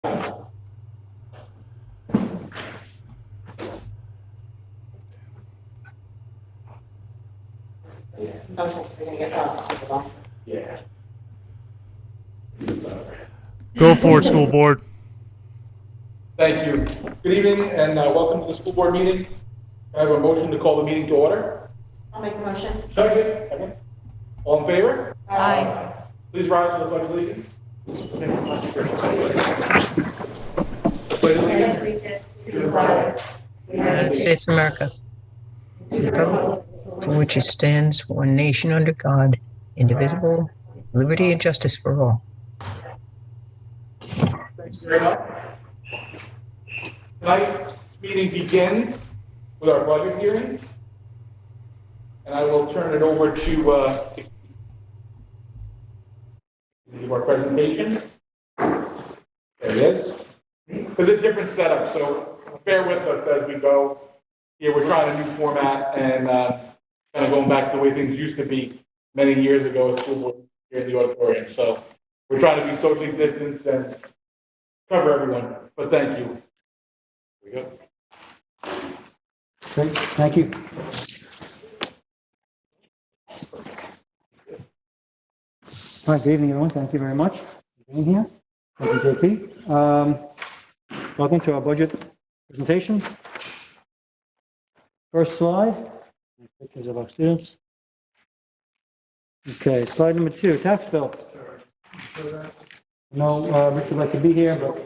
Okay, we're gonna get that. Yeah. Go for it, school board. Thank you. Good evening and welcome to the school board meeting. I have a motion to call the meeting to order. I'll make a motion. Second. All in favor? Aye. Please rise for the pledge of allegiance. Pledge of allegiance to the flag United States of America, republic for which it stands, one nation under God, indivisible, liberty and justice for all. Thank you very much. Tonight's meeting begins with our budget hearing. And I will turn it over to our presentation. There it is. It's a different setup, so bear with us as we go. Here we're trying a new format and kind of going back to the way things used to be many years ago at school board here in the auditorium. So we're trying to be socially distanced and cover everyone, but thank you. Here we go. Great, thank you. All right, good evening, everyone. Thank you very much for being here. Thank you, JP. Welcome to our budget presentation. First slide, pictures of our students. Okay, slide number 2, tax bill. No, Rich would like to be here, but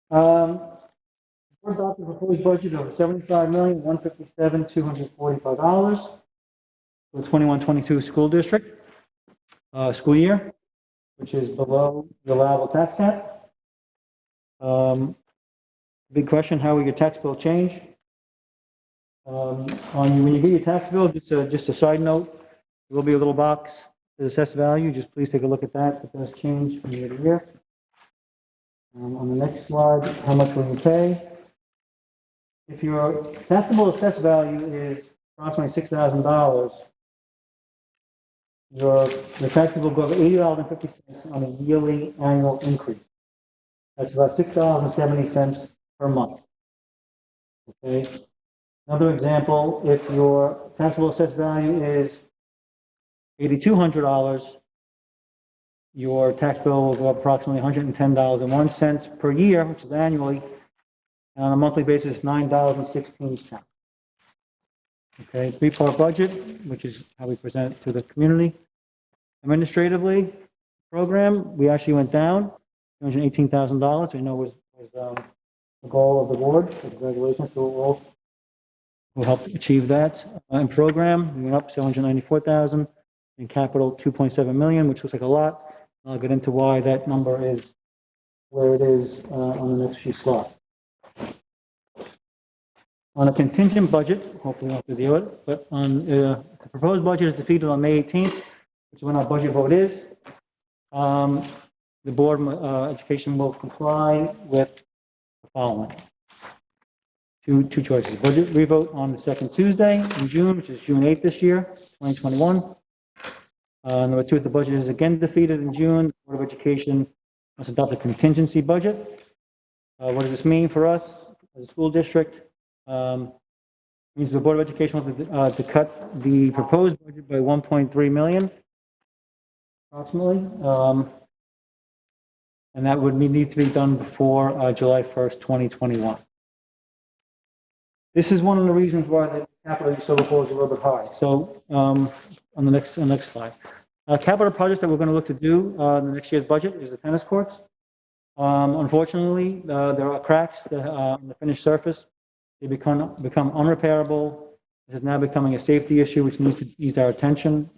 we're about the proposed budget of $75,157,245 for the 21-22 school district, school year, which is below the allowable tax cap. Big question, how will your tax bill change? When you get your tax bill, just a side note, there will be a little box that assess value. Just please take a look at that. It does change from year to year. On the next slide, how much will you pay? If your taxable assessed value is approximately $6,000, your taxes will go up $80.50 on a yearly annual increase. That's about $6.70 per month. Okay. Another example, if your taxable assessed value is $8,200, your tax bill will go up approximately $110.01 per year, which is annually. And on a monthly basis, $9.16. Okay, 3-part budget, which is how we present it to the community. Administratively, program, we actually went down $218,000. We know was the goal of the board. So congratulations to all who helped achieve that. In program, we went up $794,000. In capital, $2.7 million, which looks like a lot. I'll get into why that number is where it is on the next few slides. On a contingent budget, hopefully we don't have to deal with it, but on the proposed budget is defeated on May 18th, which is when our budget vote is. The Board of Education will comply with the following. Two choices. Budget revote on the second Tuesday in June, which is June 8th this year, 2021. Number 2, if the budget is again defeated in June, the Board of Education must adopt a contingency budget. What does this mean for us as a school district? It means the Board of Education wants to cut the proposed budget by $1.3 million, approximately. And that would need to be done before July 1st, 2021. This is one of the reasons why the capital you saw before is a little bit high. So on the next slide. Capital projects that we're going to look to do in the next year's budget is the tennis courts. Unfortunately, there are cracks on the finished surface. They become unrepairable. This is now becoming a safety issue, which needs our attention.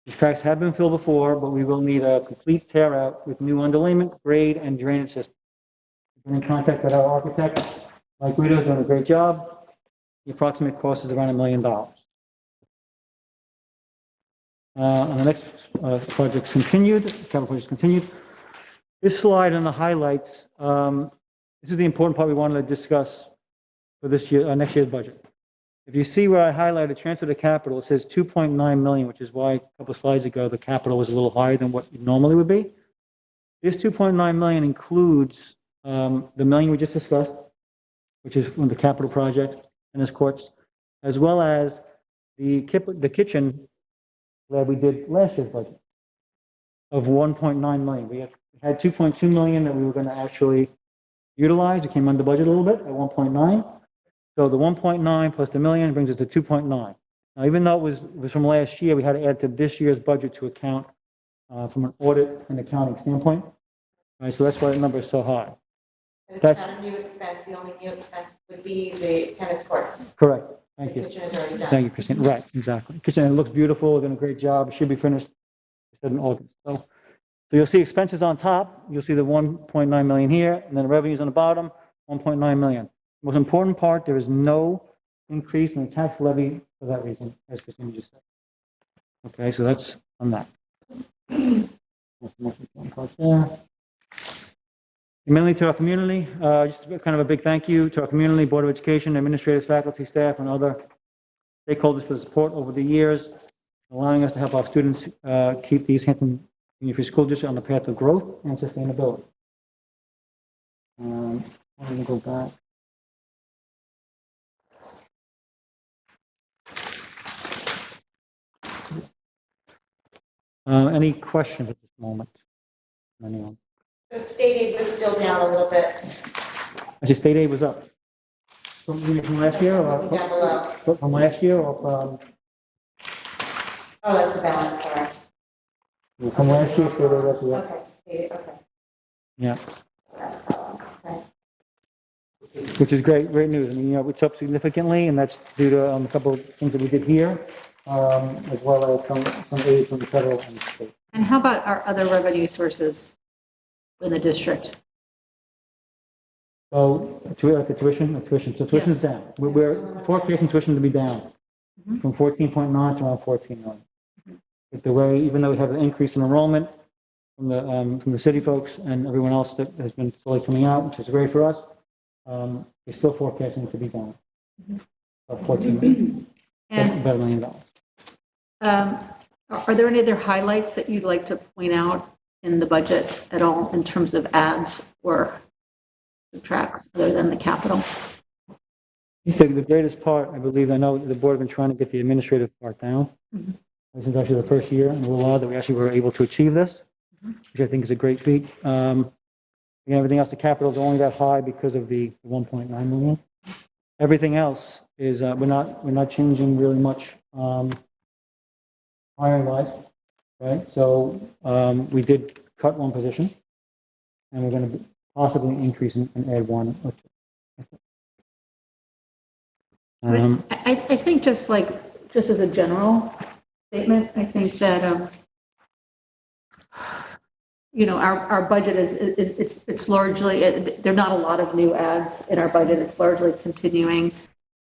These cracks have been filled before, but we will need a complete tear out with new underlayment, grade, and drainage system. We've been in contact with our architect. Mike Guido is doing a great job. The approximate cost is around $1 million. On the next projects continued, capital projects continued. This slide and the highlights, this is the important part we wanted to discuss for this year, next year's budget. If you see where I highlighted transfer to capital, it says 2.9 million, which is why a couple of slides ago the capital was a little higher than what it normally would be. This 2.9 million includes the million we just discussed, which is from the capital project, tennis courts, as well as the kitchen that we did last year's budget of 1.9 million. We had 2.2 million that we were going to actually utilize. It came under budget a little bit at 1.9. So the 1.9 plus the million brings us to 2.9. Now, even though it was from last year, we had to add to this year's budget to account from an audit and accounting standpoint. All right, so that's why the number is so high. And it's That's- not a new expense, the only new expense would be the tennis courts. Correct. Thank The you. kitchen is already done. Thank you, Christine. Right, exactly. Kitchen, it looks beautiful. We're doing a great job. It should be finished in August. So you'll see expenses on top. You'll see the 1.9 million here, and then the revenues on the bottom, 1.9 million. Most important part, there is no increase in the tax levy for that reason, as Christine just said. Okay, so that's on that. That's the most important part there. Mainly to our community, just kind of a big thank you to our community, Board of Education, administrators, faculty, staff, and other stakeholders for the support over the years, allowing us to help our students keep the East Hampton Union Free School District on the path of growth and sustainability. I'm going to go back. Any questions at this moment? Anyone? So state aid was still down a little bit. Actually, state aid was up. From last year, Looking down or below. from last year, or Oh, that's the balance, sorry. from last year, state aid was up. Okay, so state aid, okay. Yeah, That's that one, okay. which is great news. I mean, it's up significantly, and that's due to a couple of things that we did here, as well as some aid from the federal and the state. And how about our other revenue sources in the district? So, the tuition. So tuition's down. We're forecasting tuition to be down from 14.9 to around 14 million. With the way, even though we have an increase in enrollment from the city folks and everyone else that has been slowly coming out, which is great for us, we're still forecasting it to be down. About 14 million. And About $1 million. are there any other highlights that you'd like to point out in the budget at all in terms of adds or subtracts other than the capital? I think the greatest part, I believe, I know the board have been trying to get the administrative part down. This is actually the first year in a while that we actually were able to achieve this, which I think is a great feat. Everything else, the capital is only that high because of the 1.9 million. Everything else is we're not changing really much hiring wise, right? So we did cut one position, and we're going to possibly increase and add one or two. I think just as a general statement, I think that our budget it's largely there are not a lot of new ads in our budget. It's largely continuing.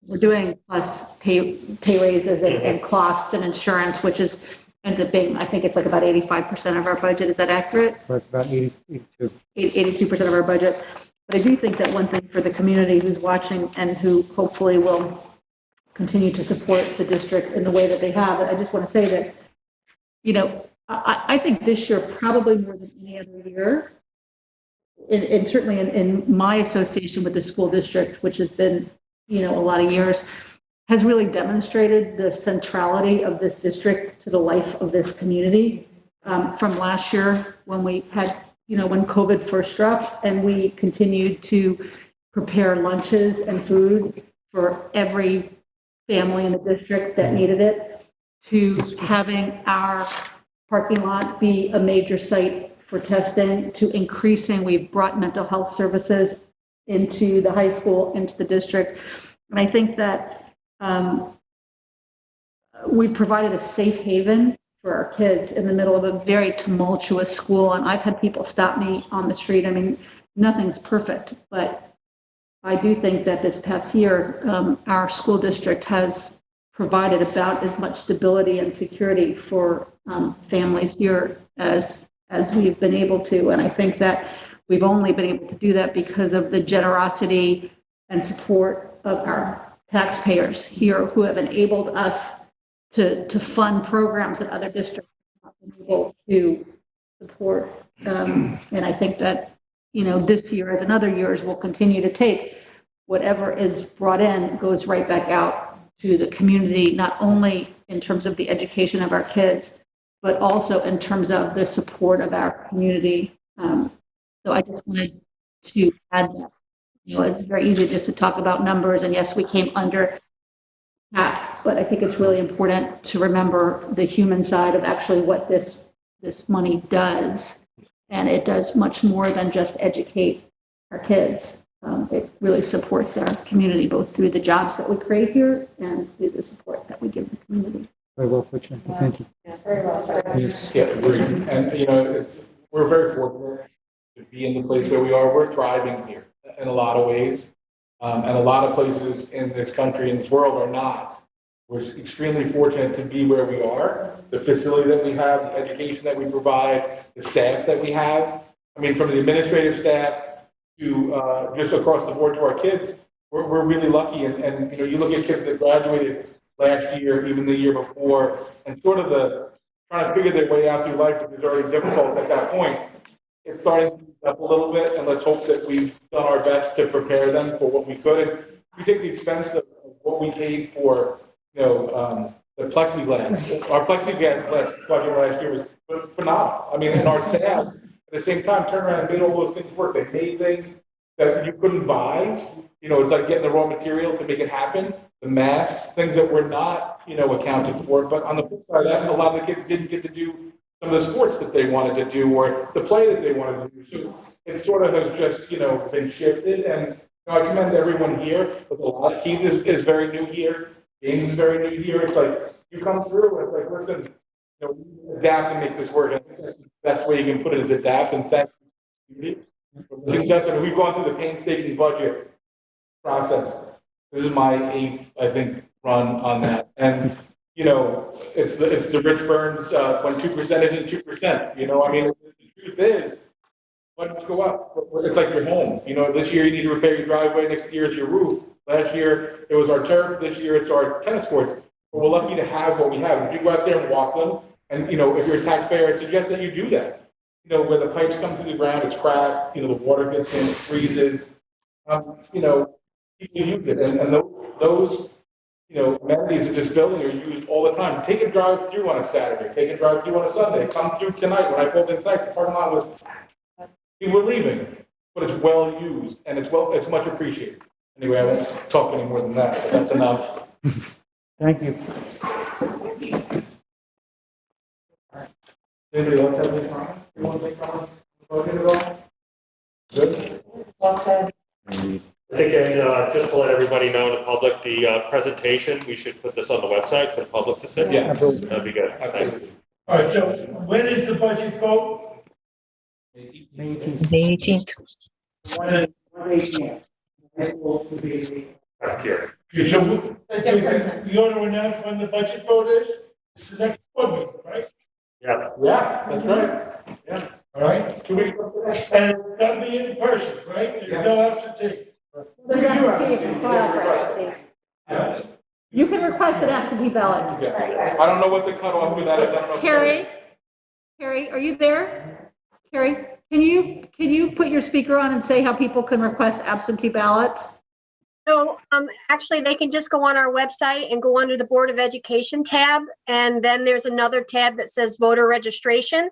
We're doing plus pay raises and costs and insurance, which ends up being, I think it's like about 85% of our budget. Is that accurate? That's about 82. 82% of our budget. But I do think that one thing for the community who's watching and who hopefully will continue to support the district in the way that they have, I just want to say that, I think this year, probably more than any other year, and certainly in my association with the school district, which has been, a lot of years, has really demonstrated the centrality of this district to the life of this community. From last year when we had, when COVID first struck, and we continued to prepare lunches and food for every family in the district that needed it, to having our parking lot be a major site for testing, to increasing, we've brought mental health services into the high school, into the district. And I think that we've provided a safe haven for our kids in the middle of a very tumultuous school. And I've had people stop me on the street. I mean, nothing's perfect, but I do think that this past year, our school district has provided about as much stability and security for families here as we've been able to. And I think that we've only been able to do that because of the generosity and support of our taxpayers here, who have enabled us to fund programs that other districts have not been able to support. And I think that, this year, as in other years, we'll continue to take whatever is brought in, goes right back out to the community, not only in terms of the education of our kids, but also in terms of the support of our community. So I just wanted to add that. It's very easy just to talk about numbers, and yes, we came under cap, but I think it's really important to remember the human side of actually what this money does. And it does much more than just educate our kids. It really supports our community, both through the jobs that we create here and through the support that we give the community. Very well put, Jackie. Thank you. Yeah, very well said. Yes. Yeah, agreed. And, we're very fortunate to be in the place where we are. We're thriving here in a lot of ways. And a lot of places in this country, in this world, are not. We're extremely fortunate to be where we are, the facility that we have, the education that we provide, the staff that we have. I mean, from the administrative staff to just across the board to our kids, we're really lucky. And you look at kids that graduated last year, even the year before, and sort of trying to figure their way out through life, which is already difficult at that point. It's starting to ease up a little bit, and let's hope that we've done our best to prepare them for what we could. And we take the expense of what we paid for, the plexiglass. Our plexiglass budget last year was phenomenal. I mean, and our staff, at the same time, turned around and made all those things work. They made things that you couldn't buy. It's like getting the raw material to make it happen. The masks, things that were not, accounted for. But on the flip side of that, a lot of the kids didn't get to do some of the sports that they wanted to do or the play that they wanted to do. So it sort of has just, been shifted. And I commend everyone here. But a lot of Keith is very new here. James is very new here. It's like you come through and it's like, listen, adapt and make this work. I think that's the best way you can put it is adapt and thank you. Justin, we've gone through the painstaking budget process. This is my 8th, I think, run on that. And, it's the Rich Burns, when 2% isn't 2%, I mean, the truth is, budgets go up. It's like your home. This year you need to repair your driveway, next year it's your roof. Last year it was our turf, this year it's our tennis courts. But we're lucky to have what we have. If you go out there and walk them, and, if you're a taxpayer, I suggest that you do that. Where the pipes come through the ground, it's cracked, the water gets in, it freezes. People use it. And those amenities of this building are used all the time. Take a drive through on a Saturday, take a drive through on a Sunday. Come through tonight. When I pulled in tonight, the parking lot was, people were leaving, but it's well used and it's much appreciated. Anyway, I won't talk any more than that, but that's enough. Thank you. Anybody else have any comments? You want to make comments? At all? Good? Well said. I think, just to let everybody know in the public, the presentation, we should put this on the website for the public to see. Yeah. That'd be good. Thanks. All right, so when is the budget vote? May 18th. May 18th. Back here. Okay, so It's in person. you ought to announce when the budget vote is? It's the next board meeting, right? Yes. Yeah, that's right. Yeah. All right? 2 weeks from today. And it's got to be in person, right? There's no absentee. There's absentee, you can file for absentee. Yeah. You can request an absentee ballot. Yeah. I don't know what the cutoff for that is. I don't know. Carrie, are you there? Carrie, can you put your speaker on and say how people can request absentee ballots? So, actually, they can just go on our website and go under the Board of Education tab, and then there's another tab that says voter registration.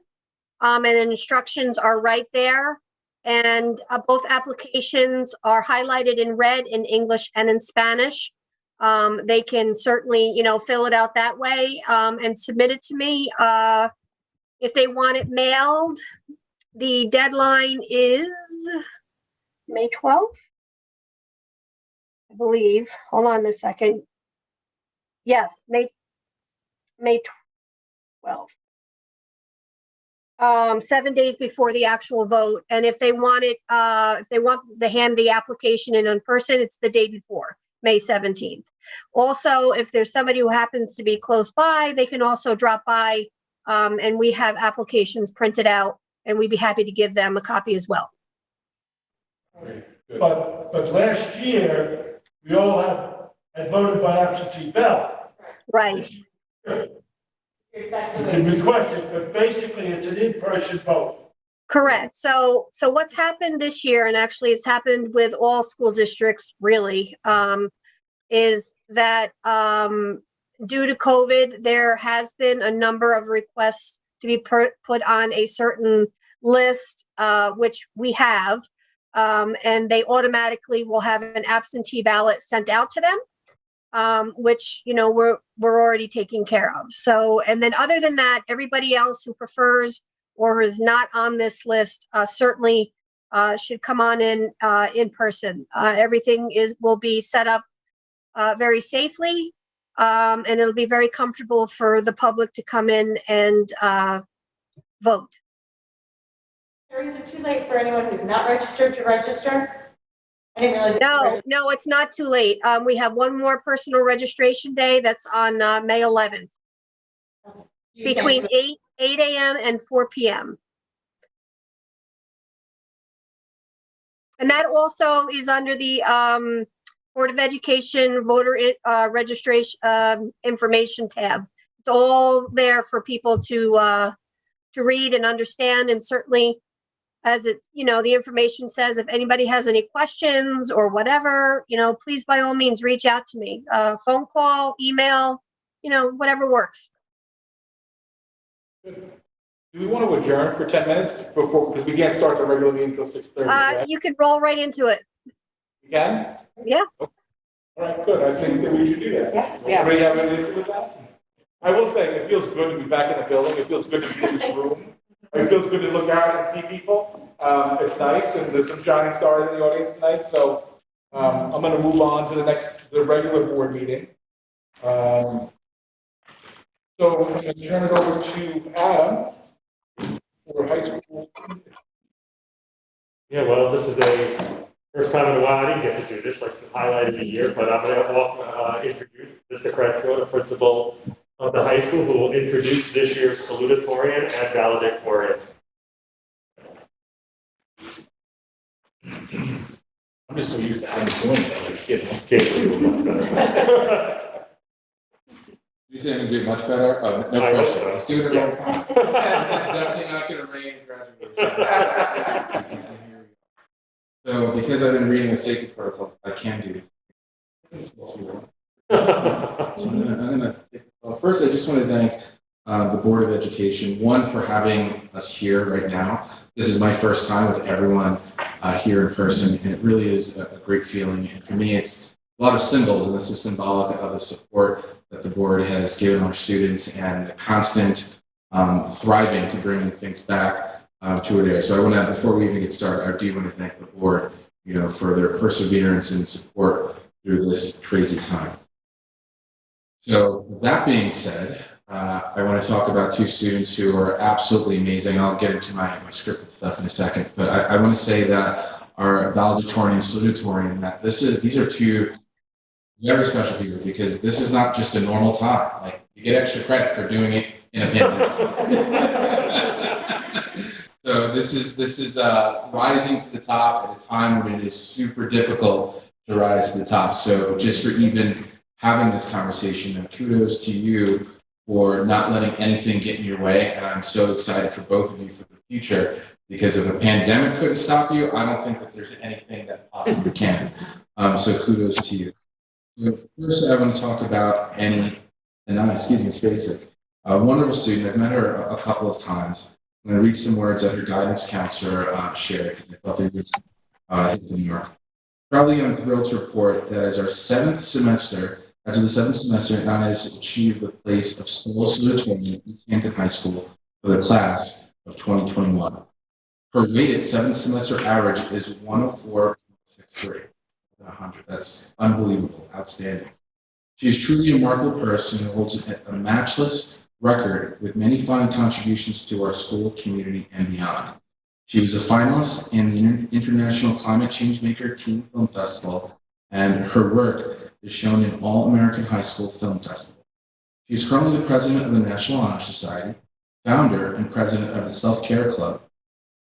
And the instructions are right there. And both applications are highlighted in red in English and in Spanish. They can certainly, fill it out that way, and submit it to me. If they want it mailed, the deadline is May 12th. I believe. Hold on a second. Yes, May 12th. 7 days before the actual vote. And if they want it, if they want to hand the application in person, it's the day before, May 17th. Also, if there's somebody who happens to be close by, they can also drop by, and we have applications printed out, and we'd be happy to give them a copy as well. But last year, we all had voted by absentee ballot. Right. You can request it, but basically it's an in-person vote. Correct. So what's happened this year, and actually it's happened with all school districts really, is that due to COVID, there has been a number of requests to be put on a certain list, which we have, and they automatically will have an absentee ballot sent out to them, which, you know, we're already taking care of. So, and then other than that, everybody else who prefers or is not on this list certainly should come on in person. Everything will be set up very safely, and it'll be very comfortable for the public to come in and vote. Terry, is it too late for anyone who's not registered to register? I didn't realize. No, it's not too late. We have one more personal registration day. That's on May 11th, between 8 a.m. and 4 p.m. And that also is under the Board of Education voter registration information tab. It's all there for people to read and understand, and certainly, as it, you know, the information says, if anybody has any questions or whatever, you know, please by all means reach out to me. Phone call, email, you know, whatever works. Do we want to adjourn for 10 minutes before, because we can't start the regular meeting until 6:30? Right? You could roll right into it. You can? Yeah. All right, good. I think that we should do that. Yeah. Everybody have anything to do with that? I will say, it feels good to be back in the building. It feels good to be in this room. It feels good to look out and see people. It's nice, and there's some shining stars in the audience tonight. So I'm going to move on to the regular board meeting. So I'm going to turn it over to Adam for high school. Yeah, well, this is a first time in a while. I didn't get to do this, like the highlight of the year, but I'm going to introduce Mr. Crenshaw, the principal of the high school, who will introduce this year's salutatorian and valedictorian. I'm just so used to Adam doing that. Like, You say I'm going to do much better? No I hope question. so. Let's do it all the time. It's definitely not going to rain graduation. So, because I've been reading the safety protocols, I can do this. So first, I just want to thank the Board of Education, one, for having us here right now. This is my first time with everyone here in person, and it really is a great feeling. And for me, it's a lot of symbols, and this is symbolic of the support that the board has given our students and the constant thriving to bring things back to it area. So I want to, before we even get started, I do want to thank the board, you know, for their perseverance and support through this crazy time. So with that being said, I want to talk about two students who are absolutely amazing. I'll get into my scripted stuff in a second, but I want to say that our valedictorian and salutatorian, that these are two very special people, because this is not just a normal time. Like, you get extra credit for doing it in a pandemic. So this is rising to the top at a time when it is super difficult to rise to the top. So just for even having this conversation, and kudos to you for not letting anything get in your way. And I'm so excited for both of you for the future, because if a pandemic couldn't stop you, I don't think that there's anything that possibly can. So kudos to you. So first, I want to talk about Annie, and it's basic. A wonderful student. I've met her a couple of times. I'm going to read some words that her guidance counselor shared, because I thought they would hit the mark. Probably I'm thrilled to report that as of the seventh semester, Anna has achieved the place of sole salutatorian at East Hampton High School for the class of 2021. Her weighted 7th semester average is 104.63. 100. That's unbelievable, outstanding. She is truly a remarkable person who holds a matchless record with many fine contributions to our school, community, and beyond. She was a finalist in the International Climate Change Maker Teen Film Festival, and her work is shown in All American High School Film Festival. She is currently the president of the National Honor Society, founder and president of the Self-Care Club,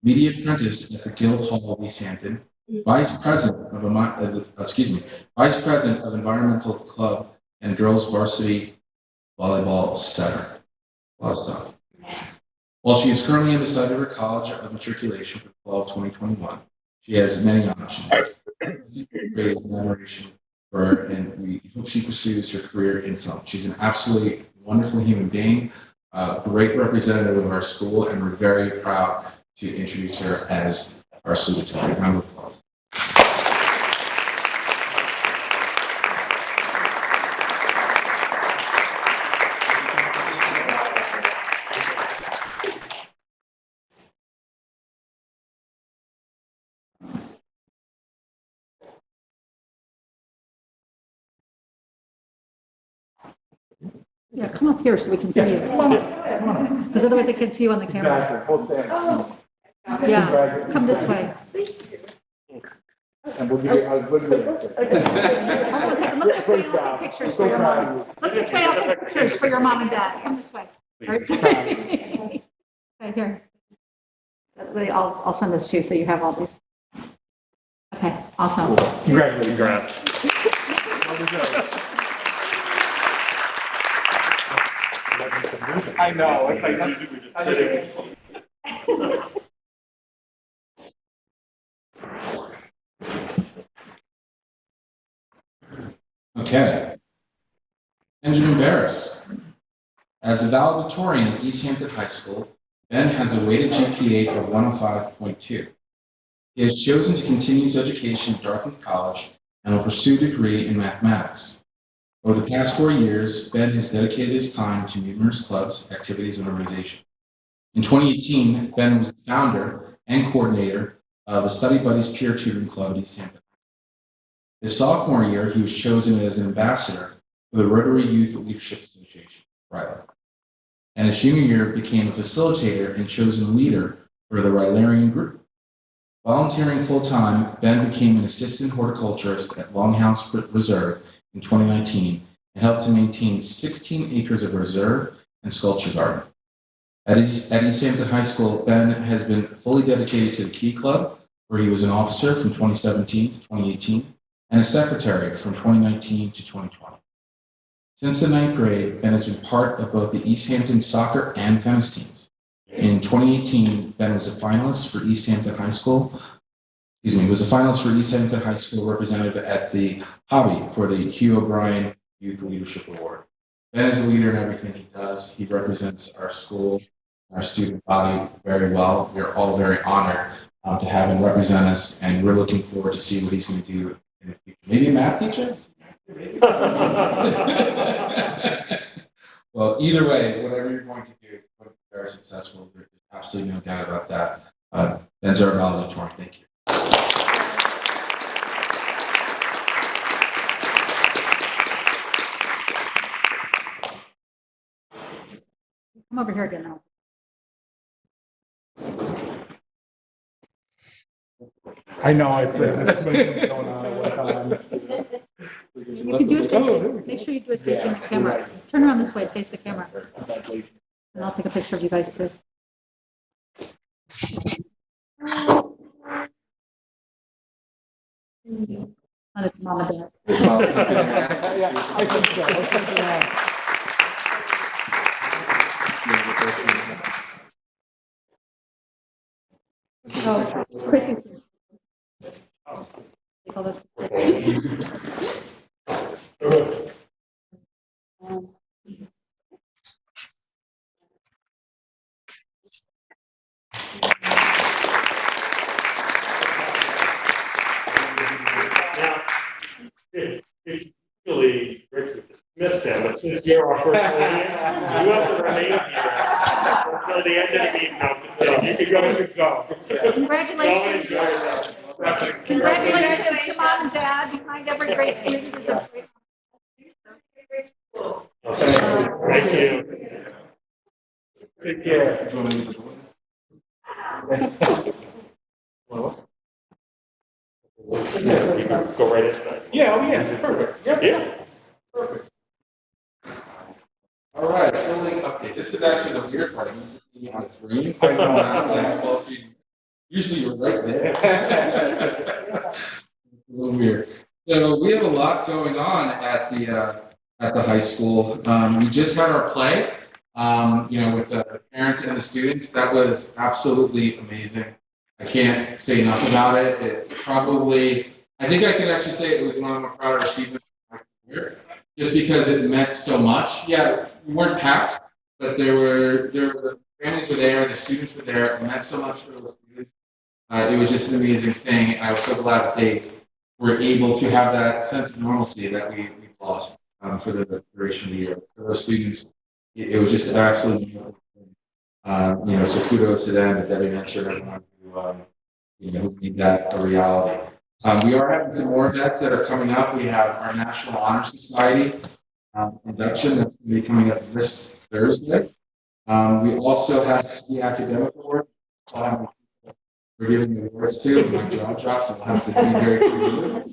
media apprentice at the Guildhall of East Hampton, Vice President of Environmental Club and Girls Varsity Volleyball Center. A lot of stuff. While she is currently undecided her college of matriculation for fall of 2021, she has many options. Raised admiration for her, and we hope she pursues her career in film. She's an absolutely wonderful human being, a great representative of our school, and we're very proud to introduce her as our salutatorian. Round of applause. Yeah, come up here so we can see you. Because otherwise they can't see you on the camera. Exactly. Hold that. Yeah, come this way. And we'll give you a good Hold on a second, look this way, I'll take pictures for your mom. Look this way, I'll take pictures for your mom and dad. Come this way. Right here. I'll send this to you so you have all these. Okay, awesome. Congratulations. Congrats. I know, it's like, usually we just sit Okay. Benjamin Barris. As a valedictorian at East Hampton High School, Ben has a weighted GPA of 105.2. He has chosen to continue his education at Dartmouth College and will pursue a degree in mathematics. Over the past 4 years, Ben has dedicated his time to numerous clubs, activities, and organizations. In 2018, Ben was the founder and coordinator of the Study Buddies Peer Tutoring Club at East Hampton. His sophomore year, he was chosen as an ambassador for the Rotary Youth Leadership Association, Riley. And his junior year, became a facilitator and chosen leader for the Rilerian group. Volunteering full-time, Ben became an assistant horticulturist at Longhouse Reserve in 2019 and helped to maintain 16 acres of reserve and sculpture garden. At East Hampton High School, Ben has been fully dedicated to the Key Club, where he was an officer from 2017 to 2018 and a secretary from 2019 to 2020. Since the 9th grade, Ben has been part of both the East Hampton soccer and tennis teams. In 2018, Ben was a finalist for East Hampton High School. Was a finalist for East Hampton High School representative at the Hobby for the Hugh O'Brien Youth Leadership Award. Ben is a leader in everything he does. He represents our school, our student body very well. We're all very honored to have him represent us, and we're looking forward to see what he's going to do in the future. Maybe a math teacher? Well, either way, whatever you're going to do, it's very successful. There's absolutely no doubt about that. Ben's our valedictorian. Thank you. Come over here again now. I know, it's going on at one time. You can do it facing, make sure you do it facing the camera. Turn around this way, face the camera. And I'll take a picture of you guys too. And it's mom and dad. Yeah, I think so. So, Chrissy. It's really great to dismiss them, but since you're our first audience, you have to remain here until the end of the meeting. Now, you can go. Congratulations. Congratulations to mom and dad. Behind every great student is a great. Thank you. Take care. Go right inside. Yeah, perfect. Yep. Yeah. Perfect. All right, building update. This is actually the weird part. He's sitting on the screen. Usually you're right there. It's a little weird. So we have a lot going on at the high school. We just had our play. with the parents and the students. That was absolutely amazing. I can't say enough about it. It's probably, I think I could actually say it was one of my prouder achievements of my career, just because it meant so much. Yeah, we weren't packed, but the families were there, the students were there. It meant so much for those students. It was just an amazing thing, and I was so glad that they were able to have that sense of normalcy that we lost for the duration of the year. For those students, it was just absolutely beautiful. So kudos to them, and Debbie mentioned everyone who made that a reality. We are having some more events that are coming up. We have our National Honor Society induction that's going to be coming up this Thursday. We also have the academic award. We're giving the awards to, and my jaw drops, and we'll have to be very creative.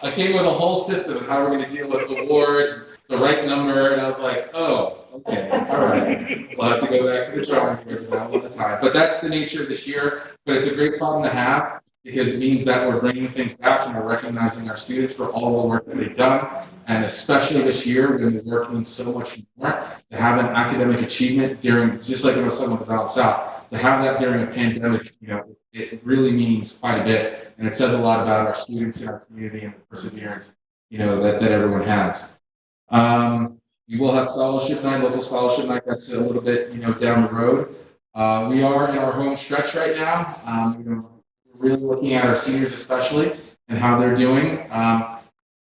I came with a whole system of how we're going to deal with awards, the right number, and I was like, oh, okay, all right. We'll have to go back to the drawing board now all the time. But that's the nature of this year. But it's a great problem to have, because it means that we're bringing things back and we're recognizing our students for all the work that they've done. And especially this year, when we're working so much more, to have an academic achievement during, just like I was talking about the Ballots South, to have that during a pandemic, it really means quite a bit. And it says a lot about our students in our community and the perseverance, that everyone has. We will have scholarship night, local scholarship night. That's a little bit, down the road. We are in our home stretch right now. We're really looking at our seniors especially and how they're doing. I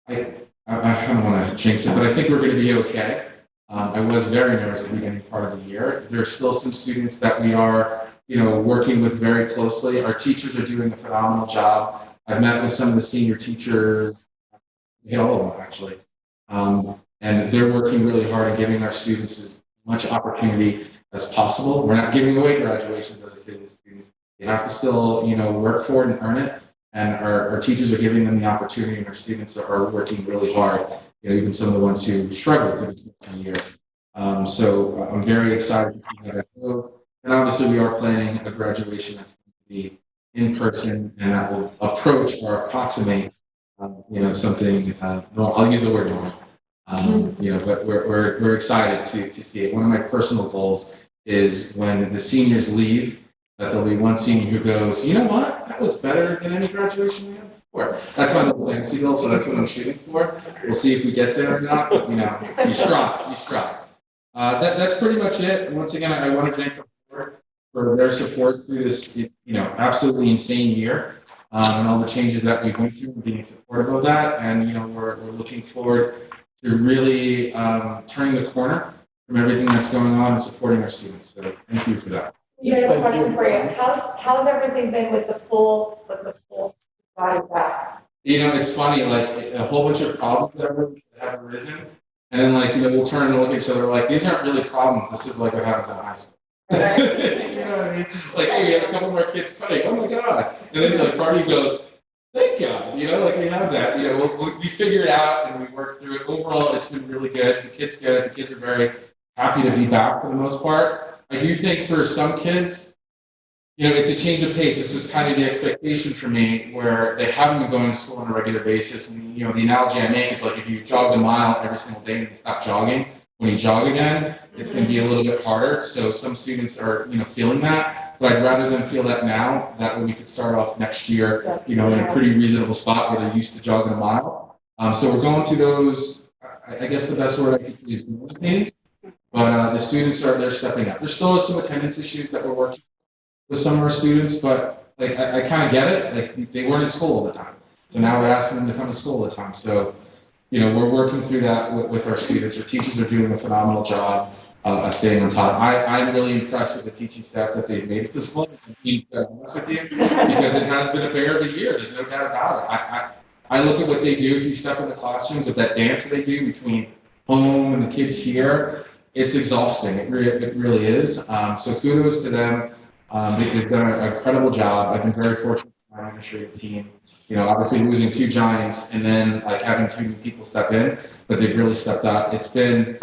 kind of want to jinx it, but I think we're going to be okay. I was very nervous at the beginning part of the year. There's still some students that we are, working with very closely. Our teachers are doing a phenomenal job. I've met with some of the senior teachers, all of them actually. And they're working really hard at giving our students as much opportunity as possible. We're not giving away graduations, as I say to students. You have to still, work for it and earn it. And our teachers are giving them the opportunity, and our students are working really hard. Even some of the ones who struggle through the year. So I'm very excited to see how that goes. And obviously, we are planning a graduation that's going to be in person, and that will approach or approximate, something. I'll use the word normal. But we're excited to see it. One of my personal goals is when the seniors leave, that there'll be one senior who goes, you know what, that was better than any graduation we had before. That's my little fantasy goal, so that's what I'm shooting for. We'll see if we get there or not, but you strive. That's pretty much it. Once again, I want to thank the board for their support through this, absolutely insane year, and all the changes that we went through and being supportive of that. And, we're looking forward to really turning the corner from everything that's going on and supporting our students. So thank you for that. Yeah, I have a question for you. How's everything been with the full body back? It's funny, like a whole bunch of problems that have arisen, and then we'll turn and look at each other like, these aren't really problems. This is like what happens in high school. You know what I mean? Like, hey, we have a couple more kids cutting. Oh my God! And then part of you goes, thank God. We have that. We figure it out and we work through it. Overall, it's been really good. The kids get it. The kids are very happy to be back for the most part. I do think for some kids, it's a change of pace. This was kind of the expectation for me, where they haven't been going to school on a regular basis. And, the analogy I make is like if you jog a mile every single day and you stop jogging, when you jog again, it's going to be a little bit harder. So some students are, feeling that. But I'd rather them feel that now. That way we could start off next year, in a pretty reasonable spot where they're used to jogging a mile. So we're going through those, I guess the best word I could use is growing pains. But the students they're stepping up. There's still some attendance issues that we're working with some of our students, but I kind of get it. Like they weren't in school all the time, so now we're asking them to come to school all the time. So, we're working through that with our students. Our teachers are doing a phenomenal job of staying on top. I'm really impressed with the teaching staff that they've made at this level. To be honest with you, because it has been a bear of a year. There's no doubt about it. I look at what they do if you step in the classrooms, with that dance that they do between home and the kids here. It's exhausting. It really is. So kudos to them. They've done an incredible job. I've been very fortunate with my administrative team. Obviously losing 2 giants and then having 2 new people step in, but they've really stepped up. It's been,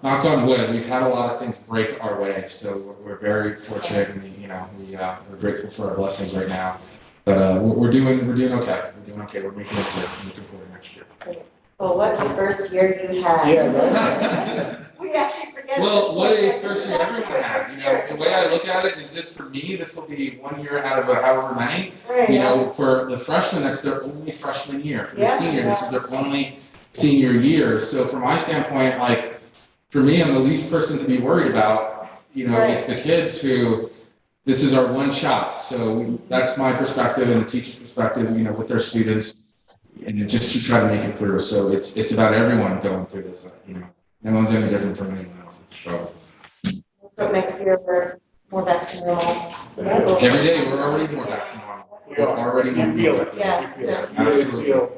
knock on wood, we've had a lot of things break our way. So we're very fortunate, and we're grateful for our blessings right now. But we're doing okay. We're doing okay. We're making it to looking forward to next year. Well, what a first year you had. Yeah, right. We actually forget Well, what a first year everyone has, you know, the way I look at it is this for me, this will be 1 year out of however many. You know, for the freshman, that's their only freshman year. For the senior, this is their only senior year. So from my standpoint, like, for me, I'm the least person to be worried about. You know, it's the kids who, this is our one shot. So that's my perspective and the teacher's perspective, you know, with their students, and just to try to make it through. So it's about everyone going through this, you know, no one's any different from anyone else. So next year, we're more back to normal. Every day, we're already more back to normal. We're already more feel back it. to Yeah. You Yeah. Absolutely. feel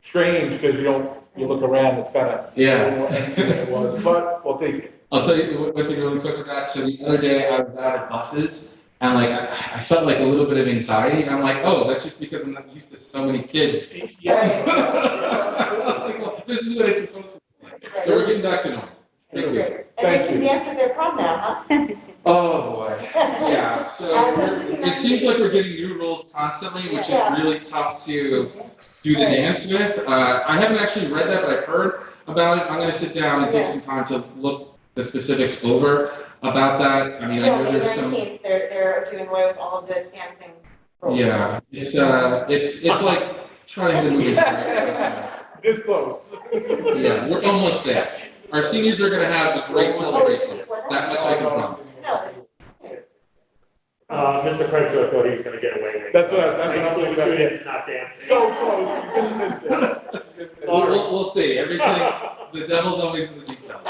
strange because you look around, it's kind of. Yeah. But we'll take it. I'll tell you one thing really quick with that. So the other day I was out at buses and like I felt like a little bit of anxiety. And I'm like, oh, that's just because I'm not used to so many kids. Yeah. This is what it's supposed to be like. So we're getting back to normal. Thank you. And they can dance at their prom now, huh? Oh, boy. Yeah, so it seems like we're getting new rules constantly, which is really tough to do the dance with. I haven't actually read that, but I've heard about it. I'm going to sit down and take some time to look the specifics over about that. I mean, I know there's some. They're doing away with all of the dancing rules. Yeah, it's like trying to move This close. Yeah, we're almost there. Our seniors are going to have a great celebration. That much I can promise. Mr. Crenshaw thought he was gonna get away with it. That's what I High school was thinking. students not dancing. So close, you just missed it. We'll see. Everything, the devil's always in the details.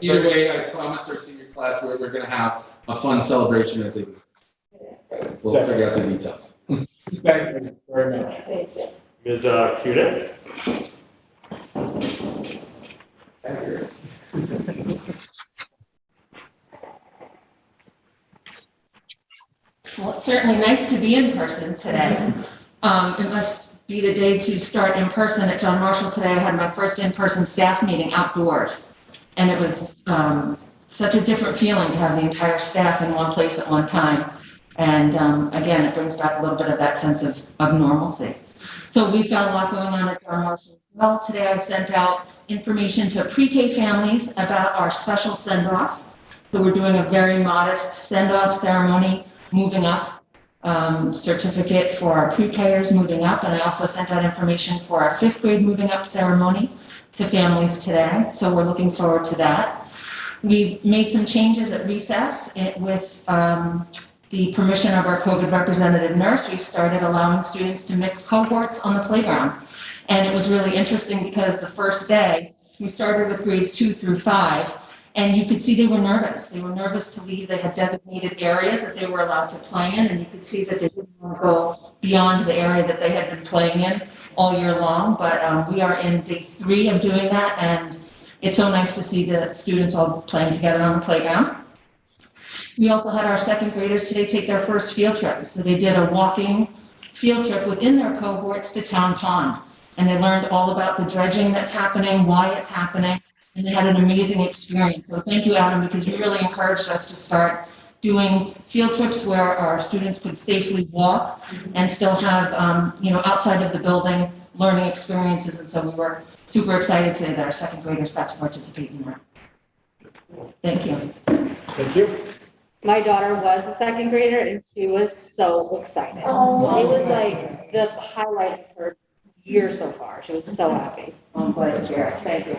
Either way, I promise our senior class we're going to have a fun celebration. I think we'll figure out the details. Thank you very much. Ms. Cuda? Well, it's certainly nice to be in person today. It must be the day to start in person at John Marshall today. I had my first in-person staff meeting outdoors. And it was such a different feeling to have the entire staff in one place at one time. And again, it brings back a little bit of that sense of normalcy. So we've got a lot going on at John Marshall as well. Today I sent out information to pre-K families about our special send-off. So we're doing a very modest send-off ceremony, moving up, certificate for our pre-Kers moving up. And I also sent out information for our 5th grade moving up ceremony to families today. So we're looking forward to that. We made some changes at recess with the permission of our COVID representative nurse. We started allowing students to mix cohorts on the playground. And it was really interesting because the first day we started with grades 2 through 5. And you could see they were nervous. They were nervous to leave. They had designated areas that they were allowed to play in, and you could see that they didn't want to go beyond the area that they had been playing in all year long. But we are in day 3 of doing that, and it's so nice to see the students all playing together on the playground. We also had our 2nd graders today take their first field trip. So they did a walking field trip within their cohorts to Town Pond, and they learned all about the dredging that's happening, why it's happening. And they had an amazing experience. So thank you, Adam, because you really encouraged us to start doing field trips where our students could safely walk and still have, outside of the building learning experiences. And so we were super excited today that our 2nd graders got to participate in that. Thank you. Thank you. My daughter was a 2nd grader and she was so excited. Oh. It was like the highlight of her year so far. She was so happy. I'm glad to hear it. Thank you.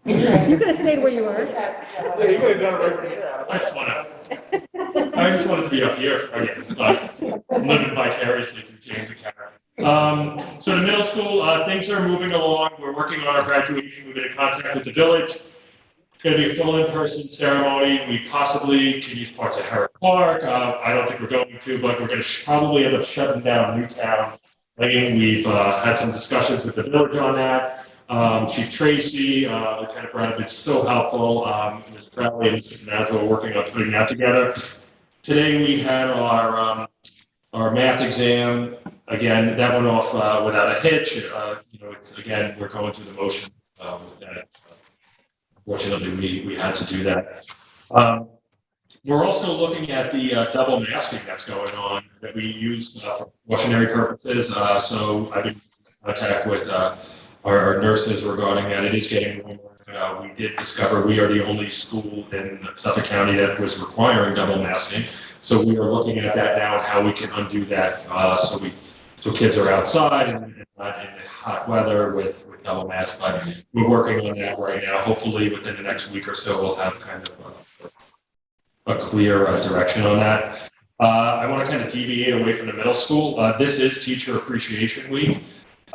You could have stayed where you were. Yeah, you could have done it right from here. I just wanted to be up here again, living vicariously through James and Karen. So the middle school, things are moving along. We're working on our graduation. We've been in contact with the village. It's going to be a full in-person ceremony. We possibly can use parts of Herrick Park. I don't think we're going to, but we're going to probably end up shutting down Newtown. Again, we've had some discussions with the village on that. Chief Tracy, Lieutenant Brown have been so helpful. Ms. Crowley and Mr. Canazzo are working on putting that together. Today we had our math exam. Again, that went off without a hitch. Again, we're going through the motion with that. Fortunately, we had to do that. We're also looking at the double masking that's going on that we use for cautionary purposes. So I've been in contact with our nurses regarding that. It is getting warmer. We did discover we are the only school in Suffolk County that was requiring double masking. So we are looking at that now and how we can undo that so kids are outside and not in the hot weather with double masks. But we're working on that right now. Hopefully within the next week or so we'll have kind of a clear direction on that. I want to kind of deviate away from the middle school. This is Teacher Appreciation Week.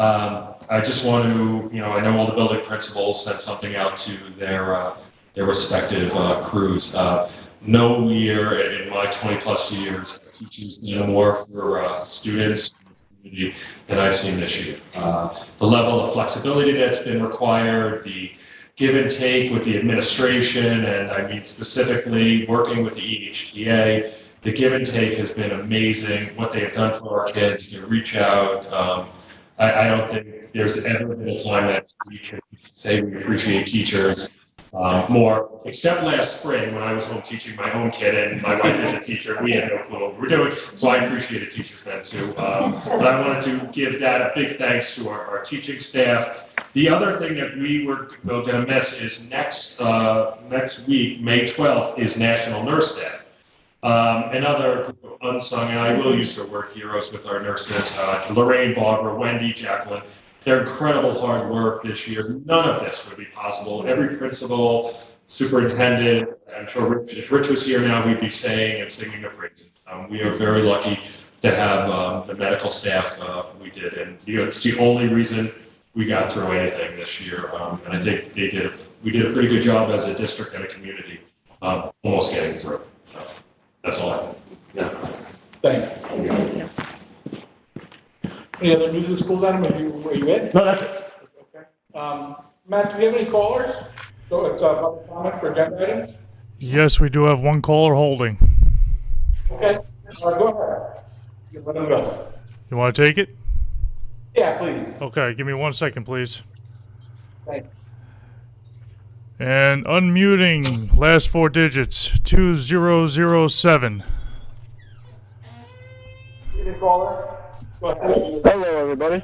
I just want to, I know all the building principals sent something out to their respective crews. No year in my 20 plus years, teachers did more for students than I've seen this year. The level of flexibility that's been required, the give and take with the administration, and I mean specifically working with the EHTA, the give and take has been amazing. What they have done for our kids to reach out. I don't think there's ever been a time that we can say we appreciate teachers more, except last spring when I was home teaching my own kid and my wife is a teacher. We had no clue what we were doing, so I appreciated teachers then too. But I wanted to give that a big thanks to our teaching staff. The other thing that we were going to miss is next week, May 12th, is National Nurse Day. Another group of unsung, and I will use the word heroes with our nurses, Lorraine, Barbara, Wendy, Jacqueline. Their incredible hard work this year. None of this would be possible. Every principal, superintendent, I'm sure if Rich was here now, we'd be saying and singing the praises. We are very lucky to have the medical staff we did, and it's the only reason we got through anything this year. And I think we did a pretty good job as a district and a community, almost getting through. So that's all I have. Yeah. Thank you. Any other news of schools, Adam? Are you in? No, that's it. Okay. Matt, do we have any callers? So it's public comment for agenda items? Yes, we do have one caller holding. Okay. Go ahead. You can let them go. You want to take it? Yeah, please. Okay, give me 1 second, please. Thank you. And unmuting, last four digits, 2007. Any caller? Go ahead. Hello, everybody.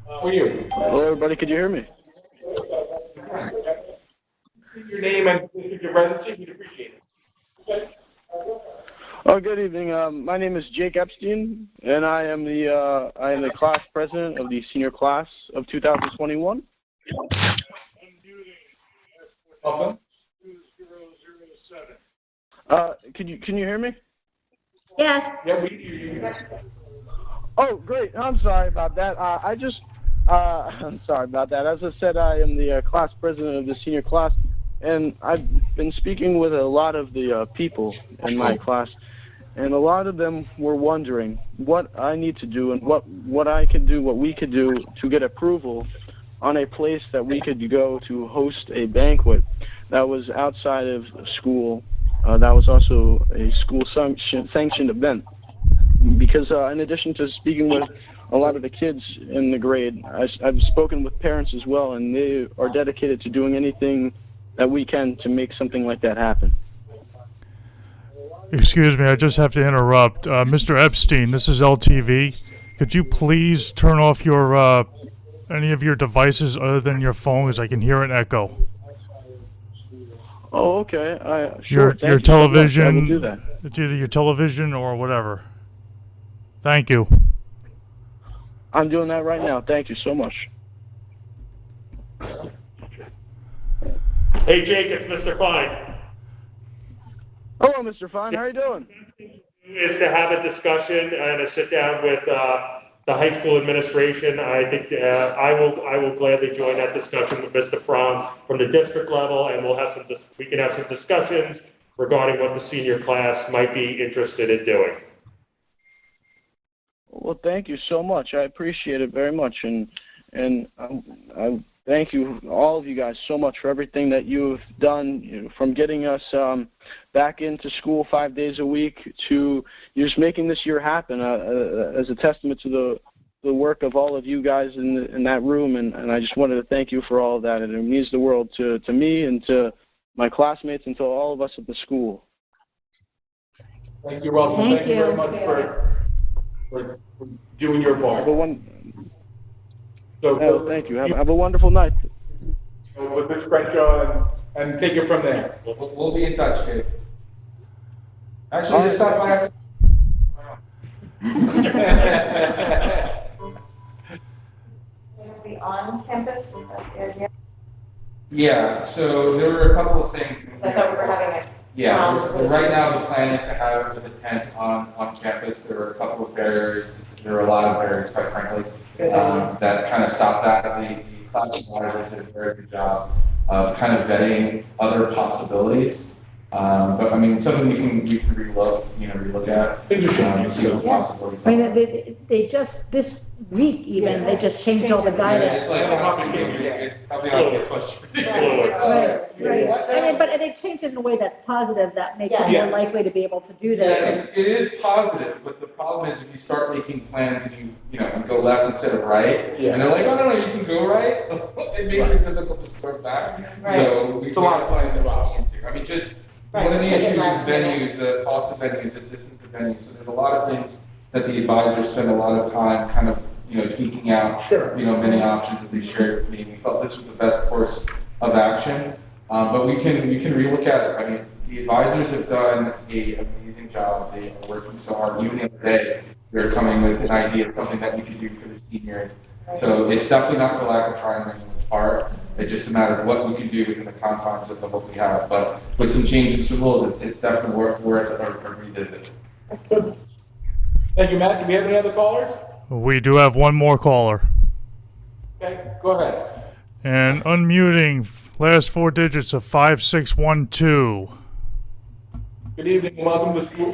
Who are you? Hello, everybody. Could you hear me? Your name and district of residency, we'd appreciate it. Okay. Oh, good evening. My name is Jake Epstein, and I am the class president of the senior class of 2021. Welcome. Can you hear me? Yes. Yeah, we hear you. Oh, great. I'm sorry about that. I'm sorry about that. As I said, I am the class president of the senior class, and I've been speaking with a lot of the people in my class, and a lot of them were wondering what I need to do and what I could do, what we could do to get approval on a place that we could go to host a banquet that was outside of school. That was also a school sanctioned event. Because in addition to speaking with a lot of the kids in the grade, I've spoken with parents as well, and they are dedicated to doing anything that we can to make something like that happen. Excuse me, I just have to interrupt. Mr. Epstein, this is LTV. Could you please turn off your any of your devices other than your phone, because I can hear an echo. Oh, okay. Sure. Your television. I will do that. It's either your television or whatever. Thank you. I'm doing that right now. Thank you so much. Hey, Jake, it's Mr. Fine. Hello, Mr. Fine. How are you doing? Is to have a discussion and a sit down with the high school administration. I think I will gladly join that discussion with Mr. Fromm from the district level, and we can have some discussions regarding what the senior class might be interested in doing. Well, thank you so much. I appreciate it very much, and I thank you, all of you guys, so much for everything that you've done, from getting us back into school 5 days a week to just making this year happen as a testament to the work of all of you guys in that room, and I just wanted to thank you for all of that, and it means the world to me and to my classmates and to all of us at the school. Thank you, you're welcome. Thank Thank you very you. much for doing your part. So, Thank you. Have a wonderful night. with Ms. Crenshaw and take it from there. We'll be in touch, Dave. Actually, just stop by. Be on campus, is that the idea? Yeah, so there were a couple of things. I thought we were having a. Yeah, right now the plan is to have the tent on campus. There were a couple of barriers, there were a lot of barriers, quite frankly, that kind of stopped that. The class advisors did a very good job of kind of vetting other possibilities. But I mean, something we can relook at. See what possibilities. I mean, they just, this week even, they just changed all the guidance. It's like, it's probably not too much. Right. I mean, but they changed it in a way that's positive, that makes it more likely to be able to do Yeah, this. it is positive, but the problem is if you start making plans and you go left instead of right, and they're like, oh, no, you can go right, it makes it difficult to start back. So it's a lot of plans to walk into. I mean, just one of the issues is venues, the cost of venues, the distance of venues. So there's a lot of things that the advisors spend a lot of time kind of, tweaking out, many options that they shared with me. We felt this was the best course of action, but we can relook at it. I mean, the advisors have done an amazing job. They are working so hard. Even the other day, they're coming with an idea of something that we could do for the seniors. So it's definitely not for lack of trying on anyone's part. It's just a matter of what we can do within the confines of what we have. But with some changes to rules, it's definitely worth a revisit. Good. Thank you, Matt. Do we have any other callers? We do have one more caller. Okay, go ahead. And unmuting, last four digits of 5612. Good evening, and welcome to school.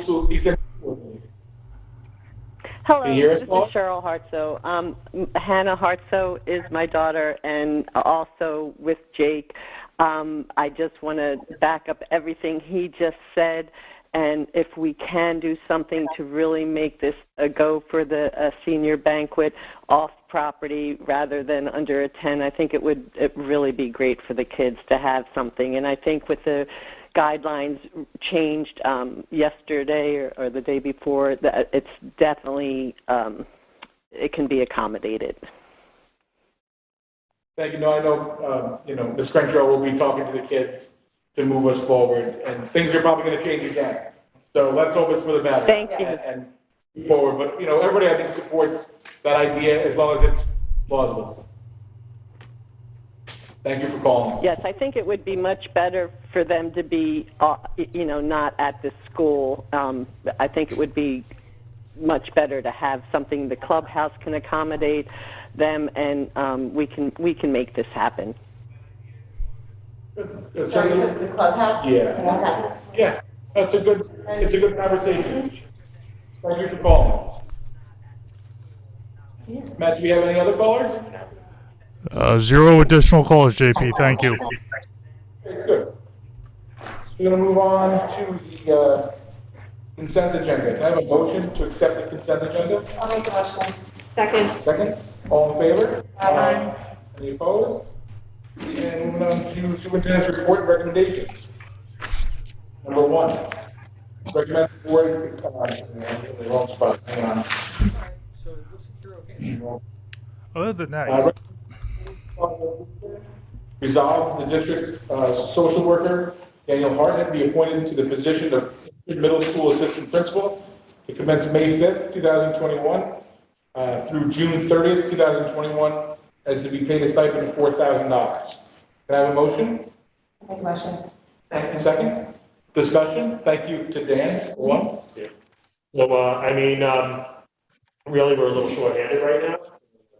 Hello, Can you hear us, this is Paul? Cheryl Hartso. Hannah Hartso is my daughter, and also with Jake. I just want to back up everything he just said. And if we can do something to really make this a go for the senior banquet off property rather than under a tent, I think it would really be great for the kids to have something. And I think with the guidelines changed yesterday or the day before, that it's definitely, it can be accommodated. Thank you. No, I know, Ms. Crenshaw will be talking to the kids to move us forward, and things are probably going to change again. So let's hope it's for the better. Thank you. And move forward. But, everybody I think supports that idea as long as it's plausible. Thank you for calling. Yes, I think it would be much better for them to be, not at the school. I think it would be much better to have something the clubhouse can accommodate them, and we can make this happen. Sorry, is it the clubhouse? Yeah. Yeah, it's a good conversation. Thank you for calling. Matt, do we have any other callers? Zero additional callers, JP. Thank you. Okay, good. We're going to move on to the consent agenda. Can I have a motion to accept the consent agenda? I'll make a motion. Second. Second. All in favor? Aye. Any opposed? And moving on to superintendent's report and recommendations. Number one, recommend the board, the wrong spot, hang on. So it looks like you're okay. Other than that, Resolve the district social worker, Daniel Hartnett, be appointed to the position of middle school assistant principal to commence May 5th, 2021, through June 30th, 2021, as to be paid a stipend of $4,000. Can I have a motion? Make a motion. Second. Discussion. Thank you to Dan. One. Yeah. So, really, we're a little short-handed right now.